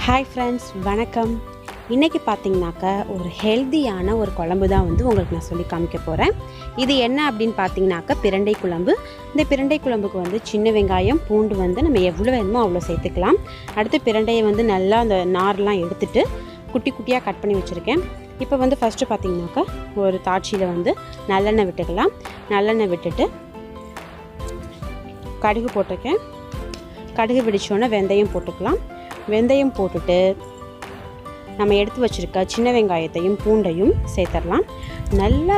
Hi friends, வணக்கம். இன்றைக்கி பார்த்தீங்கன்னாக்கா ஒரு ஹெல்த்தியான ஒரு குழம்பு தான் உங்களுக்கு நான் சொல்லி காமிக்க போகிறேன். இது என்ன அப்படின்னு பார்த்தீங்கன்னாக்கா பிரண்டை குழம்பு. இந்த பிரண்டை குழம்புக்கு சின்ன வெங்காயம், பூண்டு நம்ம எவ்வளோ வேணுமோ அவ்வளோ சேர்த்துக்கலாம். அடுத்து பிரண்டையை நல்லா அந்த நார்லாம் எடுத்துகிட்டு குட்டி குட்டியாக கட் பண்ணி வச்சுருக்கேன். இப்போ ஃபஸ்ட்டு பார்த்தீங்கன்னாக்கா ஒரு தாட்சியில் நல்லெண்ணெய் விட்டுக்கலாம். நல்லெண்ணெய் விட்டுட்டு கடுகு போட்டிருக்கேன். கடுகு வெடிச்சோன்னே வெந்தயம் போட்டுக்கலாம். வெந்தயம் போட்டுட்டு நம்ம எடுத்து வச்சுருக்க சின்ன வெங்காயத்தையும் பூண்டையும் சேர்த்துடலாம். நல்லா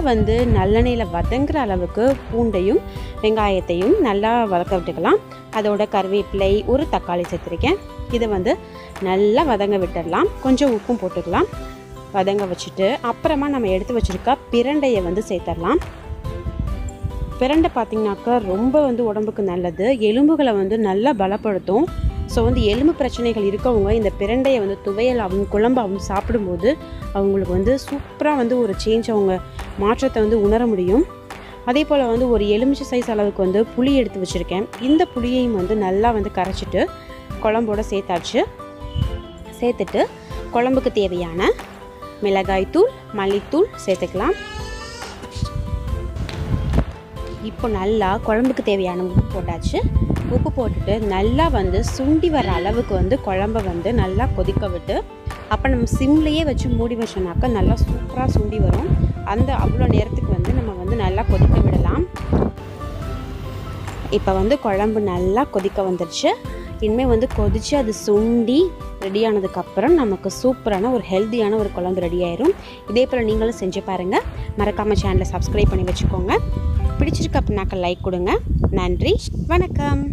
நல்லெண்ணெயில் வதங்குற அளவுக்கு பூண்டையும் வெங்காயத்தையும் நல்லா வதக்க விட்டுக்கலாம். அதோட கருவேப்பிலை, ஒரு தக்காளி சேர்த்துருக்கேன். இதை நல்லா வதங்க விட்டுடலாம். கொஞ்சம் உப்பும் போட்டுக்கலாம். வதங்க வச்சுட்டு அப்புறமா நம்ம எடுத்து வச்சுருக்க பிரண்டையை சேர்த்துடலாம். பிரண்டை பார்த்திங்கனாக்கா ரொம்ப உடம்புக்கு நல்லது. எலும்புகளை நல்லா பலப்படுத்தும். ஸோ எலும்பு பிரச்சனைகள் இருக்கவங்க இந்த பிரண்டையை துவையலாகவும் குழம்பாகவும் சாப்பிடும்போது அவங்களுக்கு சூப்பராக ஒரு சேஞ்ச், அவங்க மாற்றத்தை உணர முடியும். அதே போல் ஒரு எலுமிச்சை சைஸ் அளவுக்கு புளி எடுத்து வச்சுருக்கேன். இந்த புளியையும் நல்லா கரைச்சிட்டு குழம்போடு சேர்த்தாச்சு. சேர்த்துட்டு குழம்புக்கு தேவையான மிளகாய்த்தூள், மல்லித்தூள் சேர்த்துக்கலாம். இப்போ நல்லா குழம்புக்கு தேவையான உப்பு போட்டாச்சு. உப்பு போட்டுட்டு நல்லா சுண்டி வர அளவுக்கு குழம்பை நல்லா கொதிக்க விட்டு, அப்போ நம்ம சிம்லேயே வச்சு மூடி வச்சோம்னாக்கா நல்லா சூப்பராக சுண்டி வரும். அவ்வளோ நேரத்துக்கு நம்ம நல்லா கொதிக்க விடலாம். இப்போ குழம்பு நல்லா கொதிக்க வந்துடுச்சு. இனிமேல் கொதித்து அது சுண்டி ரெடியானதுக்கப்புறம் நமக்கு சூப்பரான ஒரு ஹெல்த்தியான ஒரு குழம்பு ரெடி ஆயிரும். இதே போல் நீங்களும் செஞ்சு பாருங்கள். மறக்காமல் சேனலை சப்ஸ்கிரைப் பண்ணி வச்சுக்கோங்க. பிடிச்சிருக்கு அப்படின்னாக்கா லைக் கொடுங்க. நன்றி, வணக்கம்.